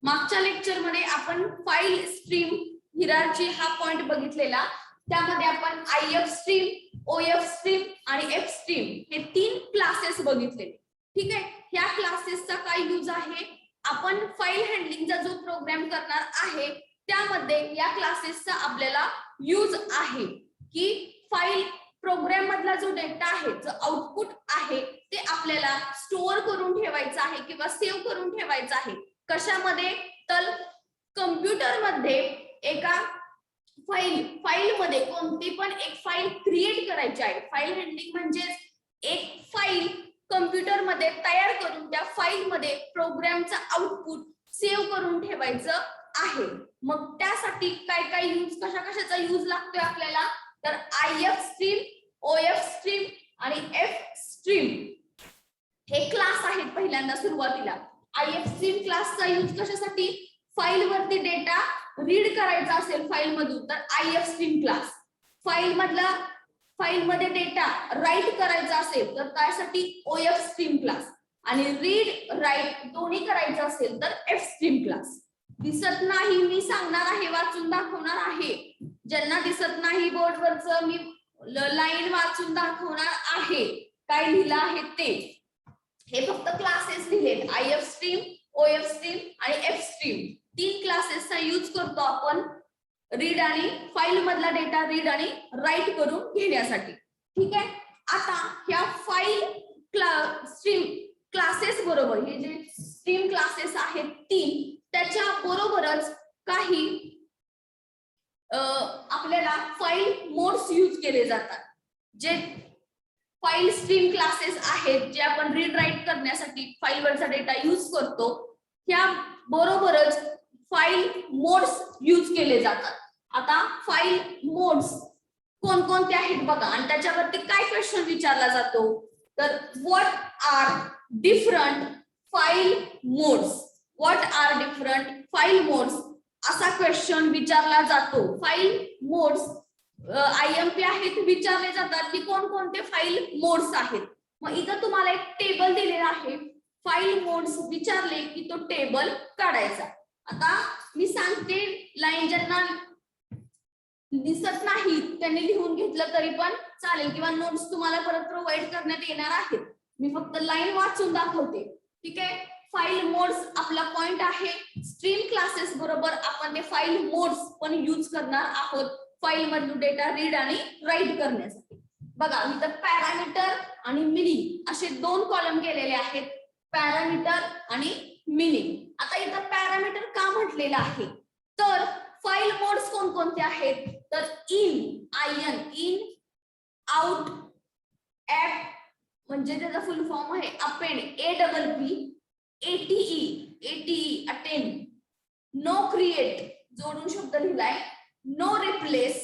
मागच्या लेक्चर मध्ये आपण फाईल स्ट्रीम हिरार्ची हा पॉइंट बघितलेला. त्यामध्ये आपण आयएफ स्ट्रीम, ओएफ स्ट्रीम आणि एफ स्ट्रीम हे 3 क्लासेस बघितले. ठीक आहे. ह्या क्लासेसचा काय यूज आहे, आपण फाईल हँडलिंगचा जो प्रोग्राम करणार आहे त्यामध्ये या क्लासेसचा आपल्याला यूज आहे की फाईल प्रोग्राम मधला जो डेटा आहे, जो आउटपुट आहे ते आपल्याला स्टोअर करून ठेवायचा आहे किंवा सेव्ह करून ठेवायचा आहे. कशामध्ये? तर कम्प्युटर मध्ये एका फाईल मध्ये कोणती पण एक फाईल क्रिएट करायची आहे. फाईल हँडलिंग म्हणजे एक फाईल कम्प्युटर मध्ये तयार करून त्या फाईल मध्ये प्रोग्रामचा आउटपुट सेव्ह करून ठेवायचं आहे. मग त्यासाठी काय काय यूज, कशाचा यूज लागतोय आपल्याला, तर आयएफ स्ट्रीम, ओएफ स्ट्रीम आणि एफ स्ट्रीम हे क्लास आहेत. पहिल्यांदा सुरुवातीला आयएफ स्ट्रीम क्लासचा यूज कशासाठी, फाईल वरती डेटा रीड करायचा असेल फाईल मधून तर आयएफ स्ट्रीम क्लास, फाईल मध्ये डेटा राईट करायचा असेल तर त्यासाठी ओएफ स्ट्रीम क्लास, आणि रीड राईट दोन्ही करायचं असेल तर एफ स्ट्रीम क्लास. दिसत नाही, मी सांगणार आहे, वाचून दाखवणार आहे. ज्यांना दिसत नाही बोर्डवरच मी लाईन वाचून दाखवणार आहे. काय लिहिलं आहे ते, हे फक्त क्लासेस लिहिलेत. आयएफ स्ट्रीम, ओएफ स्ट्रीम आणि एफ स्ट्रीम 3 क्लासेसचा यूज करतो आपण रीड आणि फाईल मधला डेटा रीड आणि राईट करून घेण्यासाठी. ठीक आहे. आता ह्या फाईल स्ट्रीम क्लासेस बरोबर हे जे स्ट्रीम क्लासेस आहेत 3, त्याच्या बरोबरच काही आपल्याला फाईल मोड्स यूज केले जातात. जे फाईल स्ट्रीम क्लासेस आहेत जे आपण रीड राईट करण्यासाठी फाईलवरचा डेटा यूज करतो, त्या बरोबरच फाईल मोड्स यूज केले जातात. आता फाईल मोड्स कोणकोणते आहेत बघा, आणि त्याच्यावरती काय क्वेश्चन विचारला जातो, तर what are different file modes, what are different file modes असा क्वेश्चन विचारला जातो. फाईल मोड्स आयएमपी आहेत विचारले जातात की कोणकोणते फाईल मोड्स आहेत. मग इथं तुम्हाला एक टेबल दिलेला आहे, फाईल मोड्स विचारले की तो टेबल काढायचा. आता मी सांगते, लाईन ज्यांना दिसत नाही त्यांनी लिहून घेतलं तरी पण चालेल, किंवा नोट्स तुम्हाला परत प्रोव्हाइड करण्यात येणार आहेत. मी फक्त लाईन वाचून दाखवते. ठीक आहे. फाईल मोड्स आपला पॉइंट आहे. स्ट्रीम क्लासेस बरोबर आपण ते फाईल मोड्स पण यूज करणार आहोत फाईल मधून डेटा रीड आणि राईट करण्यासाठी. बघा इथं पॅरामीटर आणि मिनिंग असे 2 कॉलम केलेले आहेत, पॅरामीटर आणि मिनिंग. आता इथं पॅरामीटर का म्हटलेलं आहे, तर फाईल मोड्स कोणकोणते आहेत, तर इन, इन, आउट, ऍप म्हणजे त्याचा फुल फॉर्म आहे append, APP, ATE, attend, no create जोडून शब्द लिहिलाय, नो रिप्लेस,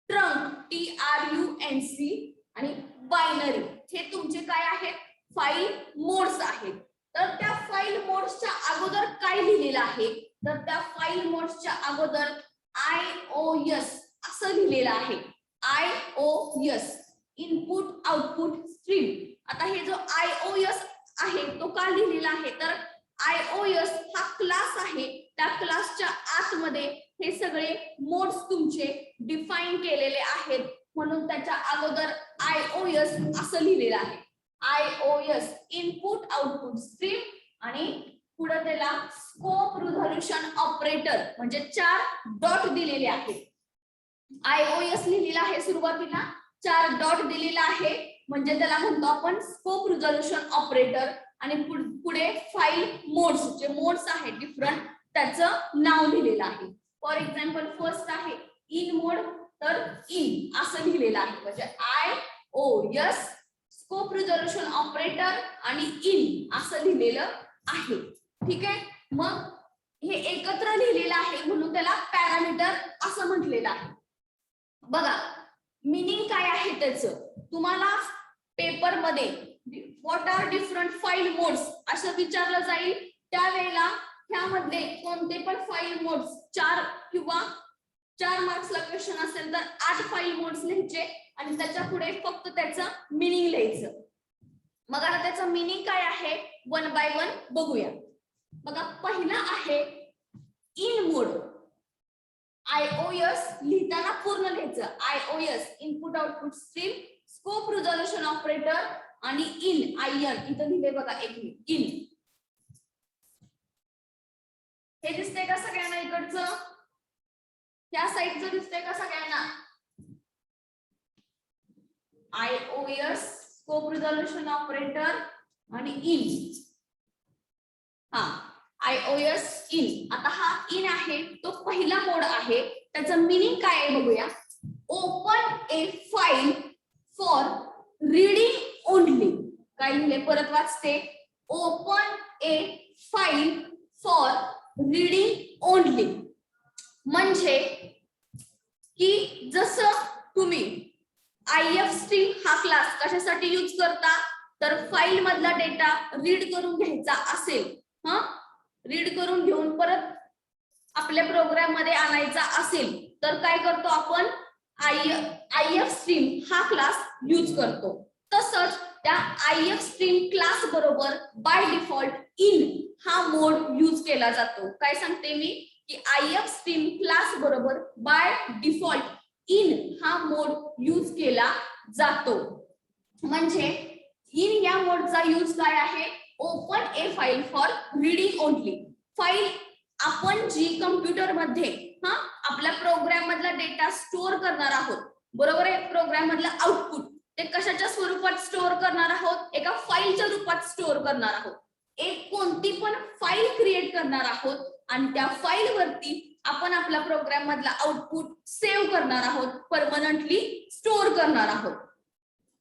ट्रंक, TRUNC आणि बायनरी हे तुमचे काय आहेत, फाईल मोड्स आहेत. तर त्या फाईल मोड्सच्या अगोदर काय लिहिलेलं आहे, तर त्या फाईल मोड्सच्या अगोदर IOS असं लिहिलेलं आहे. IOS input output stream. आता हे जो IOS आहे तो का लिहिलेला आहे, तर IOS हा क्लास आहे, त्या क्लासच्या आतमध्ये हे सगळे मोड्स तुमचे डिफाइन केलेले आहेत, म्हणून त्याच्या अगोदर IOS असं लिहिलेलं आहे. IOS इनपुट आउटपुट स्ट्रीम, आणि पुढे त्याला स्कोप रिझोल्यूशन ऑपरेटर म्हणजे 4 डॉट दिलेले आहेत. IOS लिहिलेला आहे सुरुवातीला, 4 डॉट दिलेला आहे म्हणजे त्याला म्हणतो आपण स्कोप रिझोल्यूशन ऑपरेटर, आणि पुढे फाईल मोड्स जे मोड्स आहेत डिफरंट त्याचं नाव लिहिलेलं आहे. फॉर एक्झाम्पल फर्स्ट आहे इन मोड, तर इन असं लिहिलेलं आहे म्हणजे IOS स्कोप रिझोल्यूशन ऑपरेटर आणि इन असं लिहिलेलं आहे. ठीक आहे. मग हे एकत्र लिहिलेलं आहे म्हणून त्याला पॅरामीटर असं म्हटलेलं आहे. बघा मीनिंग काय आहे त्याचं, तुम्हाला पेपर मध्ये what are different file modes असं विचारलं जाईल, त्यावेळेला ह्यामध्ये कोणते पण फाईल मोड्स 4 किंवा 4 मार्क्सला क्वेश्चन असेल तर 8 फाईल मोड्स लिहायचे आणि त्याच्या पुढे फक्त त्याचं मीनिंग लिहायचं. मग आता त्याचं मीनिंग काय आहे 1 बाय 1 बघूया. बघा पहिला आहे इन मोड. आयओएस लिहिताना पूर्ण लिहायचं. IOS input output stream, scope resolution operator आणि इन आयन इथं लिहिले बघा एक मिनिट. इन हे दिसतंय का सगळ्यांना इकडचं? त्या साईडचं दिसतंय का सगळ्यांना? आयओएस स्कोप रिझोल्यूशन ऑपरेटर आणि इन. हा आयओएस इन. आता हा इन आहे तो पहिला मोड आहे. त्याचं मीनिंग काय आहे बघूया. Open a file for reading only. काय लिहिले परत वाचते. Open a file for reading only. म्हणजे की जसं तुम्ही आयएफ स्ट्रीम हा क्लास कशासाठी यूज करता, तर फाईल मधला डेटा रीड करून घ्यायचा असेल, रीड करून घेऊन परत आपल्या प्रोग्राम मध्ये आणायचा असेल तर काय करतो आपण, आयएफ स्ट्रीम हा क्लास यूज करतो. तसंच त्या आयएफ स्ट्रीम क्लास बरोबर बाय डिफॉल्ट इन हा मोड यूज केला जातो. काय सांगते मी की आयएफ स्ट्रीम क्लास बरोबर बाय डिफॉल्ट इन हा मोड यूज केला जातो. म्हणजे इन या मोडचा यूज काय आहे, open a file for reading only. File आपण जी कम्प्युटर मध्ये आपल्या प्रोग्राम मधला डेटा स्टोअर करणार आहोत, बरोबर आहे. प्रोग्राम मधला आउटपुट ते कशाच्या स्वरूपात स्टोअर करणार आहोत, एका फाईलच्या रूपात स्टोअर करणार आहोत. एक कोणती पण फाईल क्रिएट करणार आहोत आणि त्या फाईल वरती आपण आपल्या प्रोग्राम मधला आउटपुट सेव्ह करणार आहोत, परमनंटली स्टोअर करणार आहोत.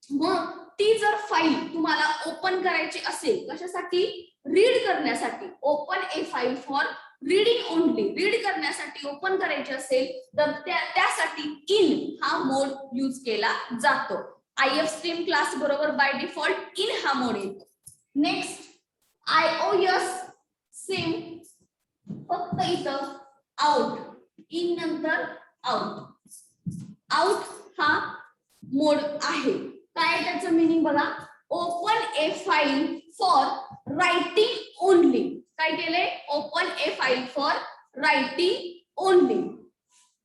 मग ती जर फाईल तुम्हाला ओपन करायची असेल, कशासाठी, रीड करण्यासाठी. Open a file for reading only, read करण्यासाठी ओपन करायची असेल तर त्यासाठी इन हा मोड यूज केला जातो. आयएफ स्ट्रीम क्लास बरोबर बाय डिफॉल्ट इन हा मोड येतो. नेक्स्ट आयओएस सेम, फक्त इथं आउट, इन नंतर आउट. आउट हा मोड आहे. काय त्याचं मीनिंग बघा, open a file for writing only. काय केले, open a file for writing only.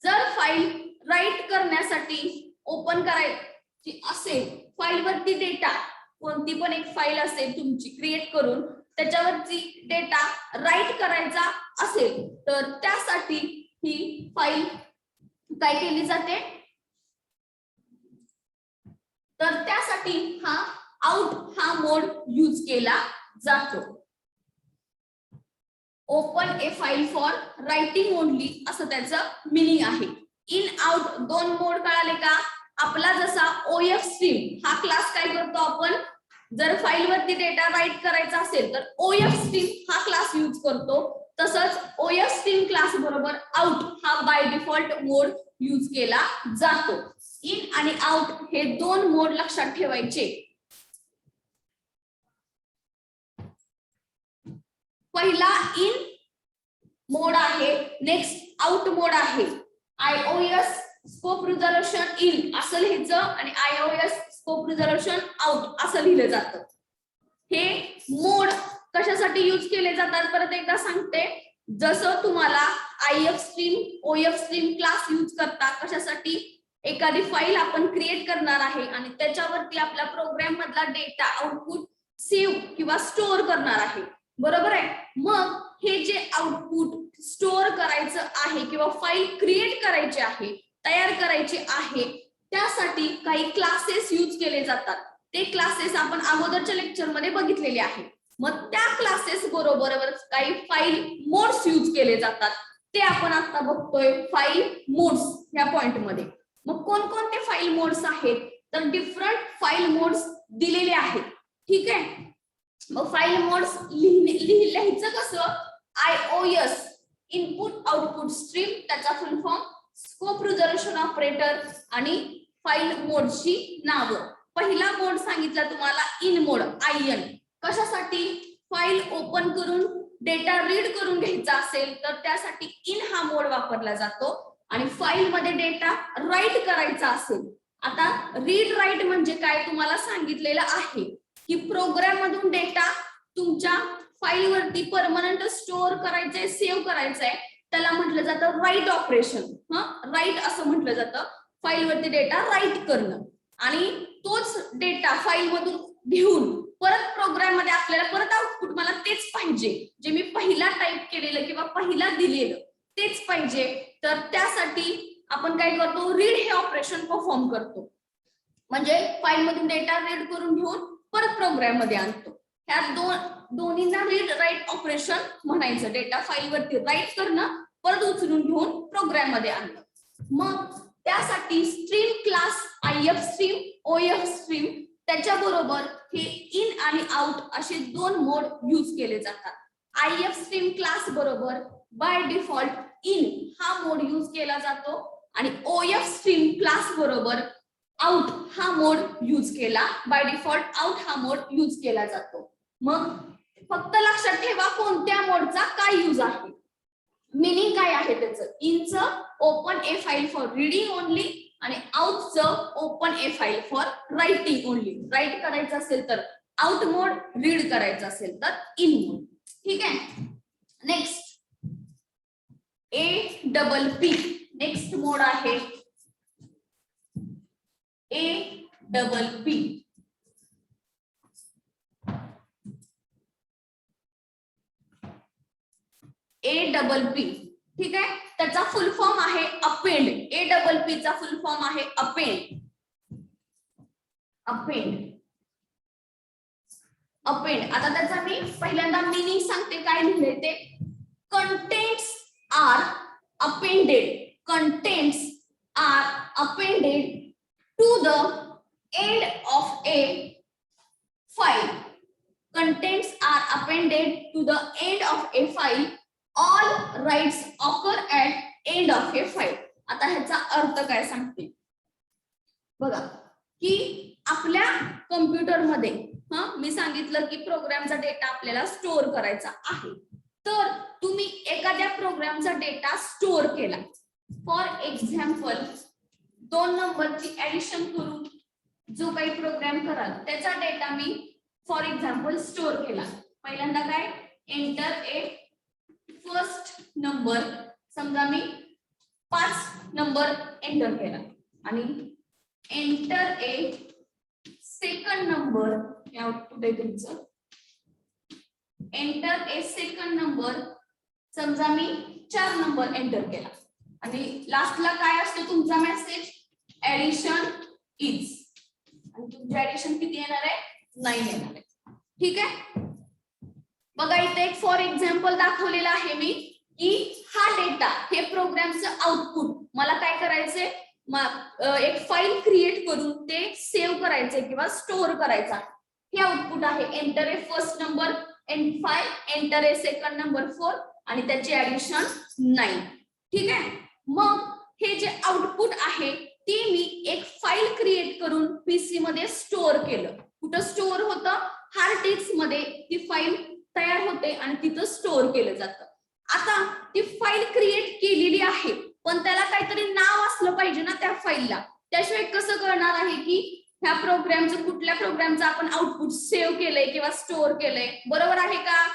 जर फाईल राईट करण्यासाठी ओपन करायची असेल, फाईल वरती डेटा कोणती पण एक फाईल असेल तुमची क्रिएट करून त्याच्यावरती डेटा राईट करायचा असेल तर त्यासाठी ही फाईल काय केली जाते, तर त्यासाठी हा आउट हा मोड यूज केला जातो. Open a file for writing only असं त्याचं मीनिंग आहे. इन आउट दोन मोड कळाले का. आपला जसा ओएफ स्ट्रीम हा क्लास काय करतो आपण, जर फाईल वरती डेटा राईट करायचा असेल तर ओएफ स्ट्रीम हा क्लास यूज करतो. तसंच ओएफ स्ट्रीम क्लास बरोबर आउट हा बाय डिफॉल्ट मोड यूज केला जातो. इन आणि आउट हे दोन मोड लक्षात ठेवायचे. पहिला इन मोड आहे, नेक्स्ट आउट मोड आहे. आयओएस स्कोप रिझोल्यूशन इन असं लिहायचं आणि आयओएस स्कोप रिझोल्यूशन आउट असं लिहिलं जातं. हे मोड कशासाठी यूज केले जातात परत एकदा सांगते. जसं तुम्हाला if stream OF stream class use करता कशासाठी, एखादी फाईल आपण क्रिएट करणार आहे आणि त्याच्यावरती आपल्या प्रोग्राम मधला डेटा आउटपुट सेव्ह किंवा स्टोअर करणार आहे, बरोबर आहे. मग हे जे आउटपुट स्टोअर करायचं आहे किंवा फाईल क्रिएट करायची आहे, तयार करायची आहे, त्यासाठी काही क्लासेस यूज केले जातात. ते क्लासेस आपण अगोदरच्या लेक्चर मध्ये बघितलेले आहे. मग त्या क्लासेस बरोबरच काही फाईल मोड्स यूज केले जातात. ते आपण आता बघतोय फाईल मोड्स ह्या पॉइंट मध्ये. मग कोणकोणते फाईल मोड्स आहेत, तर डिफरंट फाईल मोड्स दिलेले आहेत. ठीक आहे. मग फाईल मोड्स लिहायचं कसं, आयओएस इनपुट आउटपुट स्ट्रीम, त्याचा फुल फॉर्म, स्कोप रिझोल्यूशन ऑपरेटर आणि फाईल मोडची नावं. पहिला मोड सांगितला तुम्हाला इन मोड, आयएन. कशासाठी, फाईल ओपन करून डेटा रीड करून घ्यायचा असेल तर त्यासाठी इन हा मोड वापरला जातो. आणि फाईल मध्ये डेटा राईट करायचा असेल, आता रीड राईट म्हणजे काय तुम्हाला सांगितलेलं आहे की प्रोग्राम मधून डेटा तुमच्या फाईल वरती परमनंट स्टोअर करायचंय, सेव्ह करायचंय, त्याला म्हटलं जातं राईट ऑपरेशन. राईट असं म्हटलं जातं. फाईल वरती डेटा राईट करणं आणि तोच डेटा फाईल मधून घेऊन परत प्रोग्राम मध्ये आपल्याला परत आउटपुट मला तेच पाहिजे, जे मी पहिला टाईप केलेलं किंवा पहिला दिलेलं तेच पाहिजे. तर त्यासाठी आपण काय करतो, रीड हे ऑपरेशन परफॉर्म करतो. म्हणजे फाईल मधून डेटा रीड करून घेऊन परत प्रोग्राम मध्ये आणतो. ह्या दोन्हींना रीड राईट ऑपरेशन म्हणायचं. डेटा फाईल वरती राईट करणं, परत उचलून घेऊन प्रोग्राम मध्ये आणणं. मग त्यासाठी stream class if stream, OF stream, त्याच्याबरोबर हे इन आणि आउट असे दोन मोड यूज केले जातात. आयएफ स्ट्रीम क्लास बरोबर बाय डिफॉल्ट इन हा मोड यूज केला जातो आणि ओएफ स्ट्रीम क्लास बरोबर आउट हा मोड यूज केला, बाय डिफॉल्ट आउट हा मोड यूज केला जातो. मग फक्त लक्षात ठेवा कोणत्या मोडचा काय यूज आहे, मिनिंग काय आहे त्याचं. इनचं open a file for reading only आणि आउटचं open a file for writing only. Write करायचं असेल तर आउट मोड, रीड करायचं असेल तर इन मोड. ठीक आहे. Next APP. नेक्स्ट मोड आहे APP. APP. ठीक आहे. त्याचा फुल फॉर्म आहे अपेंड. APP चा फुल फॉर्म आहे अपेंड. आता त्याचा मी पहिल्यांदा मीनिंग सांगते काय लिहिलंय ते. Contents are appended to the end of a file. Contents are appended to the end of a file. All rights occur at end of a file. आता ह्याचा अर्थ काय सांगते बघा, की आपल्या कम्प्युटरमध्ये मी सांगितलं की प्रोग्रामचा डेटा आपल्याला स्टोअर करायचा आहे. तर तुम्ही एखाद्या प्रोग्रामचा डेटा स्टोअर केला. फॉर एक्झाम्पल 2 नंबरची ऍडिशन करून जो काही प्रोग्राम कराल त्याचा data me for example store केला. पहिल्यांदा काय, एंटर ए फर्स्ट नंबर, समजा मी 5 नंबर एंटर केला आणि एंटर ए सेकंड नंबर, हे आउटपुट आहे तुमचं. एंटर ए सेकंड नंबर, समजा मी 4 नंबर एंटर केला आणि लास्टला काय असतो तुमचा मेसेज, ऍडिशन इज. आणि तुमची ऍडिशन किती येणार आहे, 9 येणार आहे. ठीक आहे. बघा इथे एक फॉर एक्झाम्पल दाखवलेला आहे मी, की हा डेटा हे प्रोग्रामचं आउटपुट मला काय करायचंय, एक फाईल क्रिएट करून ते सेव्ह करायचंय किंवा स्टोअर करायचं. हे आउटपुट आहे. Enter a first number N5, enter a second number 4 आणि त्याची ऍडिशन 9. ठीक आहे. मग हे जे आउटपुट आहे ते मी एक फाईल क्रिएट करून पीसी मध्ये स्टोअर केलं. कुठं स्टोअर होतं, हार्ड डिस्क मध्ये ती फाईल तयार होते आणि तिथं स्टोअर केलं जातं. आता ती फाईल क्रिएट केलेली आहे पण त्याला काहीतरी नाव असलं पाहिजे ना त्या फाईलला. त्याशिवाय कसं कळणार आहे की ह्या प्रोग्रामचं, कुठल्या प्रोग्रामचं आपण आउटपुट सेव्ह केलंय किंवा स्टोअर केलंय. बरोबर आहे का.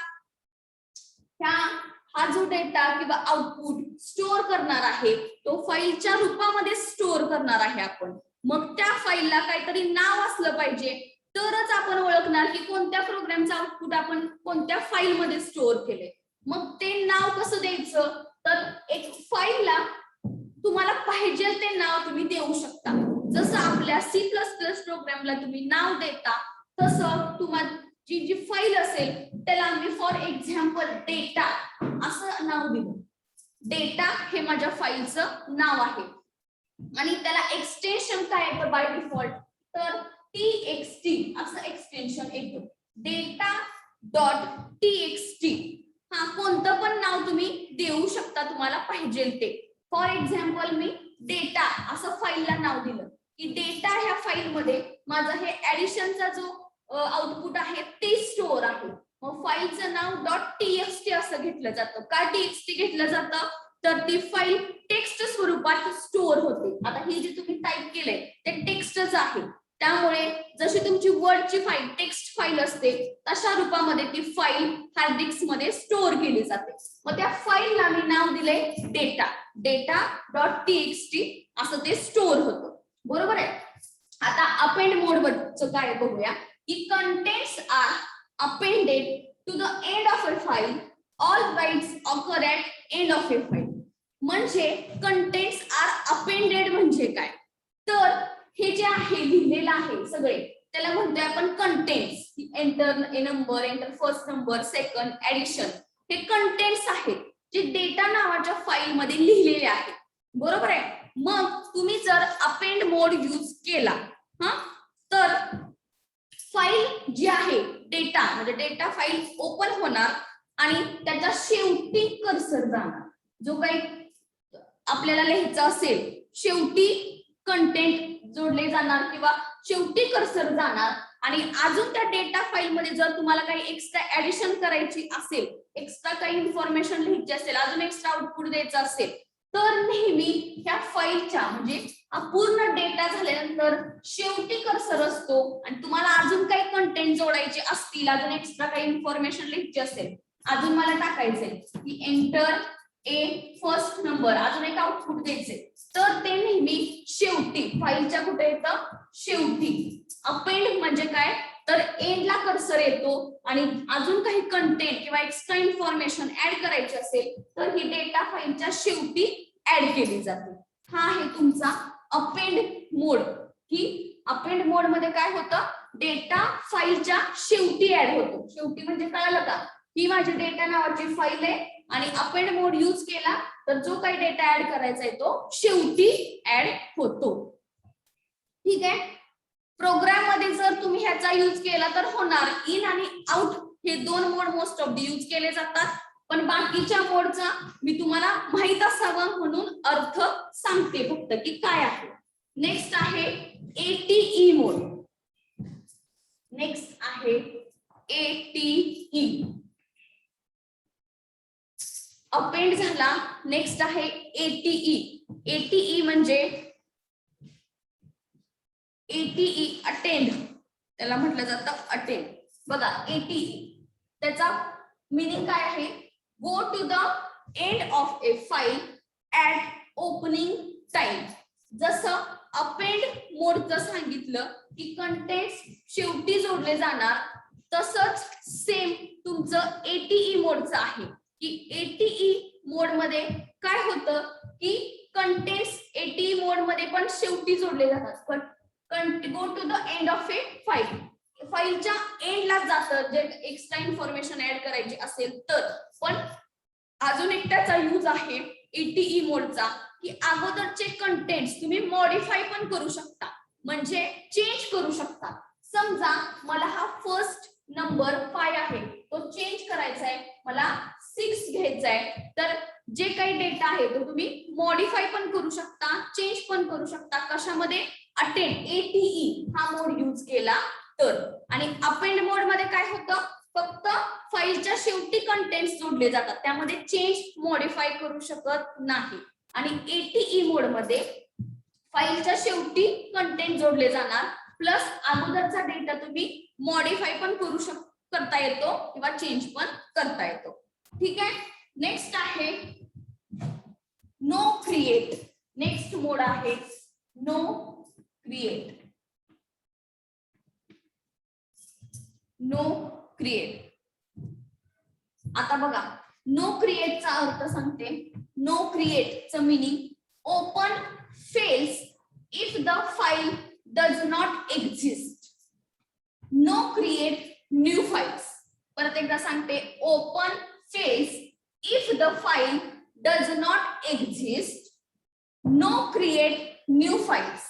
हा जो डेटा किंवा आउटपुट स्टोअर करणार आहे तो फाईलच्या रूपामध्ये स्टोअर करणार आहे आपण. मग त्या फाईलला काहीतरी नाव असलं पाहिजे तरच आपण ओळखणार की कोणत्या प्रोग्रामचं आउटपुट आपण कोणत्या फाईल मध्ये स्टोअर केले. मग ते नाव कसं द्यायचं, तर एक फाईलला तुम्हाला पाहिजे ते नाव तुम्ही देऊ शकता. जसं आपल्या C++ प्रोग्रामला तुम्ही नाव देता तसं तुम्हाला जी फाईल असेल त्याला मी फॉर एक्झाम्पल डेटा असं नाव दिलं. डेटा हे माझ्या फाईलचं नाव आहे आणि त्याला एक्सटेन्शन काय येतं बाय डिफॉल्ट, तर txt असं एक्सटेन्शन येतं. Data dot txt. हा कोणतं पण नाव तुम्ही देऊ शकता तुम्हाला पाहिजे ते. फॉर एक्झाम्पल मी डेटा असं फाईलला नाव दिलं की डेटा ह्या फाईल मध्ये माझं हे ऍडिशनचा जो आउटपुट आहे ते स्टोअर आहे. मग फाईलचं नाव .txt असं घेतलं जातं. का txt घेतलं जातं, तर ती फाईल टेक्स्ट स्वरूपात स्टोअर होते. आता हे जे तुम्ही टाईप केलंय ते टेक्स्टच आहे. त्यामुळे जशी तुमची वर्डची फाईल टेक्स्ट फाईल असते तशा रूपामध्ये ती फाईल हार्ड डिस्क मध्ये स्टोअर केली जाते. मग त्या फाईलला मी नाव दिले data.txt असं ते स्टोअर होतं. बरोबर आहे. आता अपेंड मोड वरचं काय बघूया की contents are appended to the end of a file. All writes occur at end of a file. म्हणजे कंटेंट्स आर अपेंडेड म्हणजे काय तर हे जे आहे लिहिलेलं आहे सगळे त्याला म्हणतोय आपण contents. Enter a number, enter first number, second, addition हे कंटेंट्स आहेत जे डेटा नावाच्या फाईल मध्ये लिहिलेले आहेत. बरोबर आहे. मग तुम्ही जर अपेंड मोड यूज केला तर फाईल जी आहे डेटा म्हणजे डेटा फाईल ओपन होणार आणि त्याच्या शेवटी कर्सर जाणार. जो काही आपल्याला लिहायचं असेल शेवटी कंटेंट जोडले जाणार किंवा शेवटी कर्सर जाणार आणि अजून त्या डेटा फाईल मध्ये जर तुम्हाला काही एक्स्ट्रा ऍडिशन करायची असेल, एक्स्ट्रा काही इन्फॉर्मेशन लिहायची असेल, अजून एक्स्ट्रा आउटपुट द्यायचं असेल तर नेहमी ह्या फाईलच्या म्हणजे पूर्ण डेटा झाल्यानंतर शेवटी कर्सर असतो आणि तुम्हाला अजून काही कंटेंट जोडायचे असतील, अजून एक्स्ट्रा काही इन्फॉर्मेशन लिहायची असेल, अजून मला टाकायचंय की एंटर ए फर्स्ट नंबर, अजून एक आउटपुट द्यायचे तर ते नेहमी शेवटी फाईलच्या कुठे येतं शेवटी. अपेंड म्हणजे काय तर एंडला कर्सर येतो आणि अजून काही कंटेंट किंवा एक्स्ट्रा इन्फॉर्मेशन ऍड करायची असेल तर ही डेटा फाईलच्या शेवटी ऍड केली जाते. हा आहे तुमचा अपेंड मोड. ही अपेंड मोड मध्ये काय होतं डेटा फाईलच्या शेवटी ऍड होतो. शेवटी म्हणजे कळलं का ही माझी डेटा नावाची फाईल आहे आणि अपेंड मोड यूज केला तर जो काही डेटा ऍड करायचा आहे तो शेवटी ऍड होतो. ठीक आहे. प्रोग्राम मध्ये जर तुम्ही ह्याचा यूज केला तर होणार इन आणि आउट हे दोन मोड मोस्ट ऑफ द यूज केले जातात. पण बाकीच्या मोडचा मी तुम्हाला माहित असावं म्हणून अर्थ सांगते फक्त की काय आहे. नेक्स्ट आहे ATE मोड. नेक्स्ट आहे ATE. अपेंड झाला. नेक्स्ट आहे ATE. ATE म्हणजे ATE अटेंड त्याला म्हटलं जातं अटेंड. बघा ATE त्याचा मीनिंग काय आहे go to the end of a file at opening time. जसं अपेंड मोडचं सांगितलं की कंटेंट्स शेवटी जोडले जाणार तसंच सेम तुमचं ATE मोडचं आहे की ATE मोड मध्ये काय होतं की कंटेंट्स ATE मोड मध्ये पण शेवटी जोडले जातात. पण go to the end of a file फाईलच्या एंडला जातं जे एक्स्ट्रा इन्फॉर्मेशन ऍड करायची असेल तर. पण अजून एक त्याचा यूज आहे ATE मोडचा की अगोदरचे कंटेंट्स तुम्ही मॉडिफाय पण करू शकता म्हणजे चेंज करू शकता. समजा मला हा फर्स्ट नंबर 5 आहे तो चेंज करायचा आहे, मला 6 घ्यायचा आहे तर जे काही डेटा आहे तो तुम्ही मॉडिफाय पण करू शकता, चेंज पण करू शकता. कशामध्ये अटेंड ATE हा मोड यूज केला तर. आणि अपेंड मोड मध्ये काय होतं फक्त फाईलच्या शेवटी कंटेंट्स जोडले जातात त्यामध्ये चेंज मॉडिफाय करू शकत नाही. आणि ATE मोड मध्ये फाईलच्या शेवटी कंटेंट जोडले जाणार प्लस अगोदरचा डेटा तुम्ही मॉडिफाय पण करता येतो किंवा चेंज पण करता येतो. ठीक आहे. नेक्स्ट आहे नो क्रिएट. नेक्स्ट मोड आहे नो क्रिएट. No create. आता बघा नो क्रिएटचा अर्थ सांगते. नो क्रिएटचं meaning open fails if the file does not exist. No create new files. परत एकदा सांगते open fails if the file does not exist. No create new files.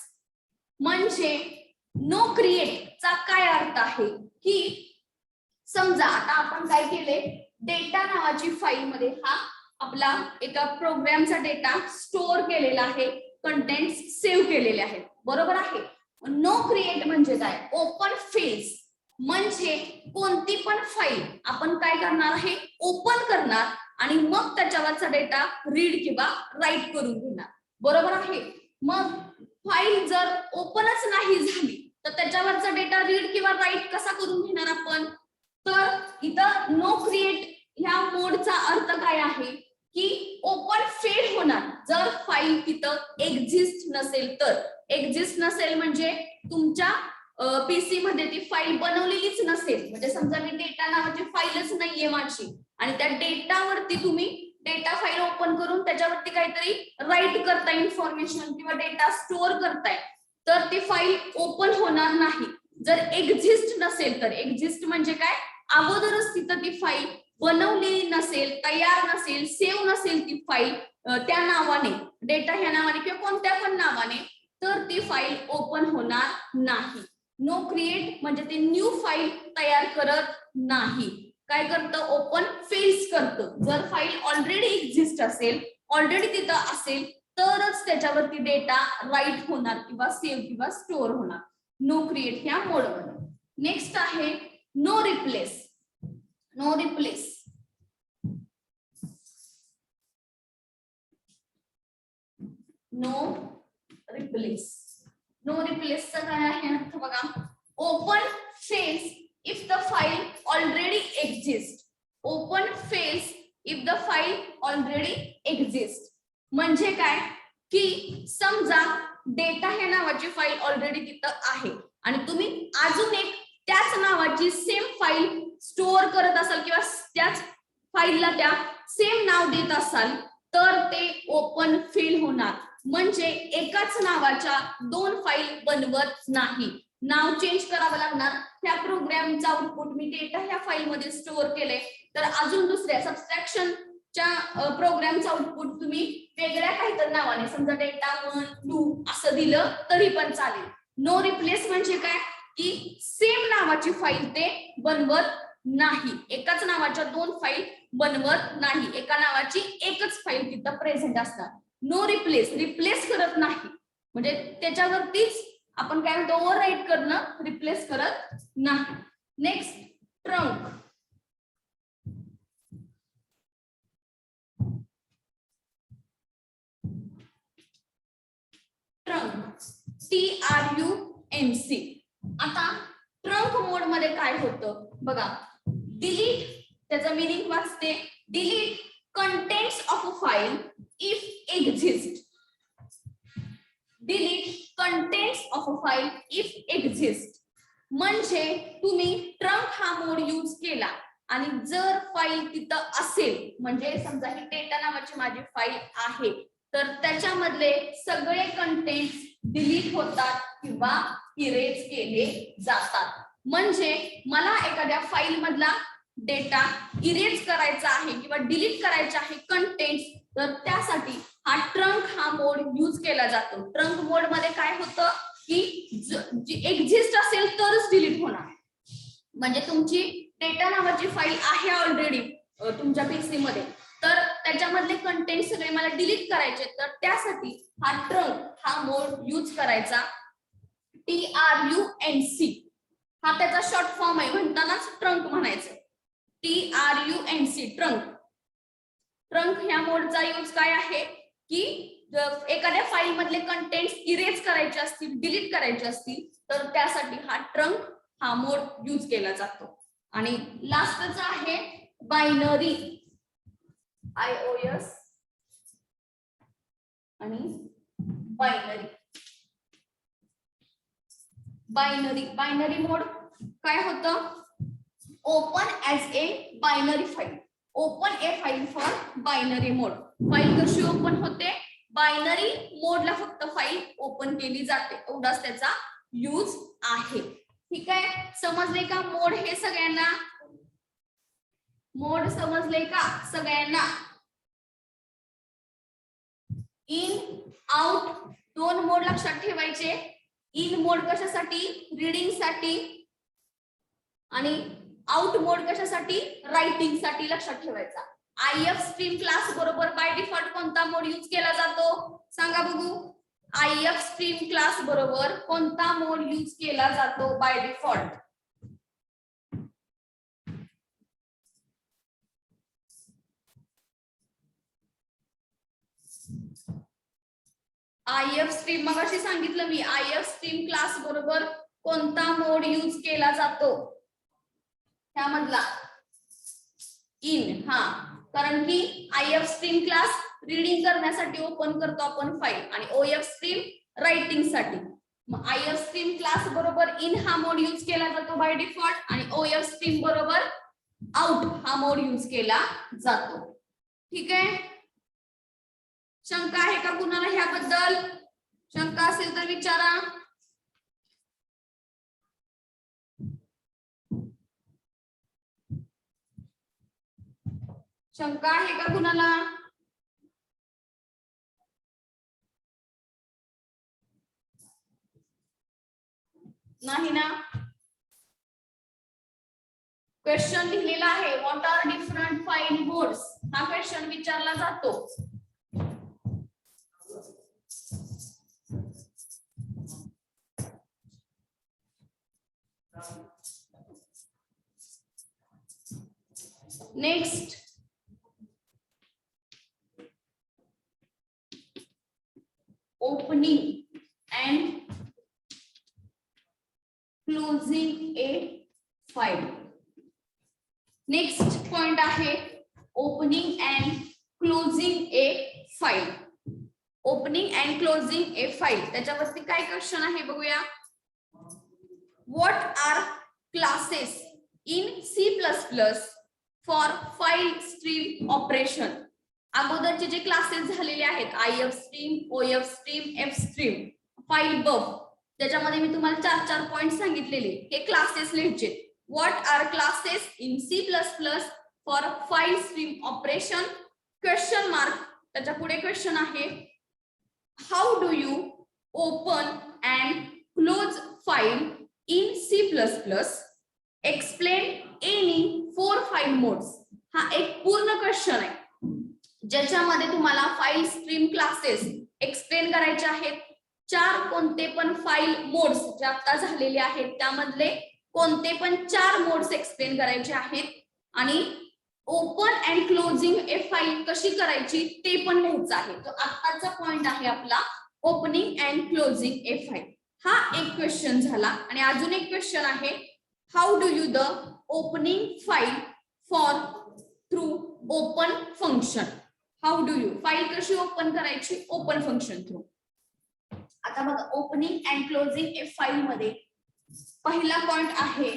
म्हणजे नो क्रिएटचा काय अर्थ आहे की समजा आता आपण काय केले डेटा नावाची फाईल मध्ये हा आपला एका प्रोग्रामचा डेटा स्टोअर केलेला आहे, कंटेंट्स सेव्ह केलेले आहेत. बरोबर आहे. नो क्रिएट म्हणजे काय ओपन फेल्स म्हणजे कोणती पण फाईल आपण काय करणार आहे ओपन करणार आणि मग त्याच्यावरचा डेटा रीड किंवा राईट करून घेणार. बरोबर आहे. मग फाईल जर ओपनच नाही झाली तर त्याच्यावरचा डेटा रीड किंवा राईट कसा करून घेणार आपण? तर इथं नो क्रिएट ह्या मोडचा अर्थ काय आहे की ओपन फेल होणार जर फाईल तिथं एक्झिस्ट नसेल तर. एक्झिस्ट नसेल म्हणजे तुमच्या पीसी मध्ये ती फाईल बनवलेलीच नसेल. म्हणजे समजा मी डेटा नावाची फाईलच नाहीये माझी आणि त्या डेटावरती तुम्ही डेटा फाईल ओपन करून त्याच्यावरती काहीतरी राईट करताय इन्फॉर्मेशन किंवा डेटा स्टोअर करताय तर ती फाईल ओपन होणार नाही. जर एक्झिस्ट नसेल तर. एक्झिस्ट म्हणजे काय? अगोदरच तिथं ती फाईल बनवलेली नसेल, तयार नसेल, सेव्ह नसेल ती फाईल त्या नावाने, डेटा ह्या नावाने किंवा कोणत्या पण नावाने, तर ती फाईल ओपन होणार नाही. नो क्रिएट म्हणजे ते न्यू फाईल तयार करत नाही. काय करतं? ओपन फेल्स करतं. जर फाईल ऑलरेडी एक्झिस्ट असेल, ऑलरेडी तिथं असेल तरच त्याच्यावरती डेटा राईट होणार किंवा सेव्ह किंवा स्टोअर होणार. नो क्रिएट ह्या मोडमध्ये. नेक्स्ट आहे no replace. No replace no replace. No रिप्लेसचा काय आहे अर्थ बघा. Open fails if the file already exist. Open fails if the file already exist म्हणजे काय की समजा डेटा ह्या नावाची फाईल ऑलरेडी तिथं आहे आणि तुम्ही अजून एक त्याच नावाची सेम फाईल स्टोअर करत असाल किंवा त्याच फाईलला त्या सेम नाव देत असाल तर ते ओपन फेल होणार. म्हणजे एकाच नावाच्या दोन फाईल बनवत नाही. नाव चेंज करावं लागणार. त्या प्रोग्रामचा आउटपुट मी डेटा ह्या फाईल मध्ये स्टोअर केले तर अजून दुसऱ्या सबस्ट्रॅक्शनच्या प्रोग्रामचा आउटपुट तुम्ही वेगळ्या काहीतरी नावाने समजा डेटा 1 2 असं दिलं तरी पण चालेल. नो रिप्लेस म्हणजे काय की सेम नावाची फाईल ते बनवत नाही. एकाच नावाच्या दोन फाईल बनवत नाही. एका नावाची एकच फाईल तिथं प्रेझेंट असणार. नो रिप्लेस रिप्लेस करत नाही म्हणजे त्याच्यावरतीच आपण काय म्हणतो ओव्हरराईट करणं, रिप्लेस करत नाही. Next trunk. Trunk TRUNC. आता ट्रंक मोड मध्ये काय होतं बघा. डिलीट त्याचा मीनिंग वाचते. Delete contents of a file if exist. Delete contents of a file if exist म्हणजे तुम्ही ट्रंक हा मोड यूज केला आणि जर फाईल तिथं असेल म्हणजे समजा ही डेटा नावाची माझी फाईल आहे तर त्याच्यामधले सगळे कंटेंट डिलीट होतात किंवा इरेज केले जातात. म्हणजे मला एखाद्या फाईल मधला डेटा इरेज करायचा आहे किंवा डिलीट करायचा आहे कंटेंट तर त्यासाठी हा ट्रंक हा मोड यूज केला जातो. ट्रंक मोड मध्ये काय होतं की एक्झिस्ट असेल तरच डिलीट होणार. म्हणजे तुमची डेटा नावाची फाईल आहे ऑलरेडी तुमच्या पीसी मध्ये तर त्याच्यामधले कंटेंट सगळे मला डिलीट करायचे तर त्यासाठी हा ट्रंक हा मोड यूज करायचा. TRUNC हा त्याचा शॉर्ट फॉर्म आहे. म्हणतानाच ट्रंक म्हणायचं. TRUNC trunk. ट्रंक ह्या मोडचा यूज काय आहे की एखाद्या फाईल मधले कंटेंट इरेज करायचे असतील, डिलीट करायचे असतील तर त्यासाठी हा ट्रंक हा मोड यूज केला जातो. आणि लास्टच आहे बायनरी. IOS आणि बायनरी. बायनरी. बायनरी मोड काय होतं. Open as a binary file. Open a file for binary mode. File कशी ओपन होते. बायनरी मोडला फक्त फाईल ओपन केली जाते. एवढाच त्याचा यूज आहे. ठीक आहे. समजले का मोड हे सगळ्यांना. मोड समजले का सगळ्यांना. इन आउट दोन मोड लक्षात ठेवायचे. इन मोड कशासाठी रीडिंग साठी आणि आउट मोड कशासाठी रायटिंग साठी लक्षात ठेवायचा. IF स्ट्रीम क्लास बरोबर बाय डिफॉल्ट कोणता मोड यूज केला जातो सांगा बघू. IF स्ट्रीम क्लास बरोबर कोणता मोड यूज केला जातो बाय डिफॉल्ट. IF स्ट्रीम मगाशी सांगितलं मी. IF स्ट्रीम क्लास बरोबर कोणता मोड यूज केला जातो त्यामधला इन. हा, कारण की आयएफ स्ट्रीम क्लास रीडिंग करण्यासाठी ओपन करतो आपण फाईल आणि ओएफ स्ट्रीम रायटिंग साठी. मग आयएफ स्ट्रीम क्लास बरोबर इन हा मोड यूज केला जातो बाय डिफॉल्ट आणि ओएफ स्ट्रीम बरोबर आउट हा मोड यूज केला जातो. ठीक आहे, शंका आहे का कुणाला ह्याबद्दल? शंका असेल तर विचारा. शंका आहे का कुणाला? नाही ना? क्वेश्चन लिहिलेला आहे what are different file modes, हा क्वेश्चन विचारला जातो. Next, opening and closing a file. Next point आहे opening and closing a file. Opening and closing a file, त्याच्यावरती काय क्वेश्चन आहे बघूया. What are classes in C++ for file stream operation. अगोदरचे जे क्लासेस झालेले आहेत IF stream, OF stream, F stream, filebuf, त्याच्यामध्ये मी तुम्हाला 4 पॉइंट सांगितलेले, हे क्लासेस लिहायचे. What are classes in C++ for file stream operation question mark. त्याच्या पुढे क्वेश्चन आहे how do you open and close file in C++, explain any 4 file modes. हा एक पूर्ण क्वेश्चन आहे ज्याच्यामध्ये तुम्हाला फाईल स्ट्रीम क्लासेस एक्सप्लेन करायचे आहेत. 4 कोणते पण फाईल मोड्स जे आता झालेले आहेत त्यामधले कोणते पण 4 मोड्स एक्सप्लेन करायचे आहेत आणि open and closing a file कशी करायची ते पण लिहायचं आहे. तो आत्ताचा पॉइंट आहे आपला opening and closing a file. हा एक क्वेश्चन झाला आणि अजून एक क्वेश्चन आहे how do you the opening file for through open function. How do you file कशी ओपन करायची ओपन फंक्शन थ्रू. आता बघा opening and closing a file मध्ये पहिला पॉइंट आहे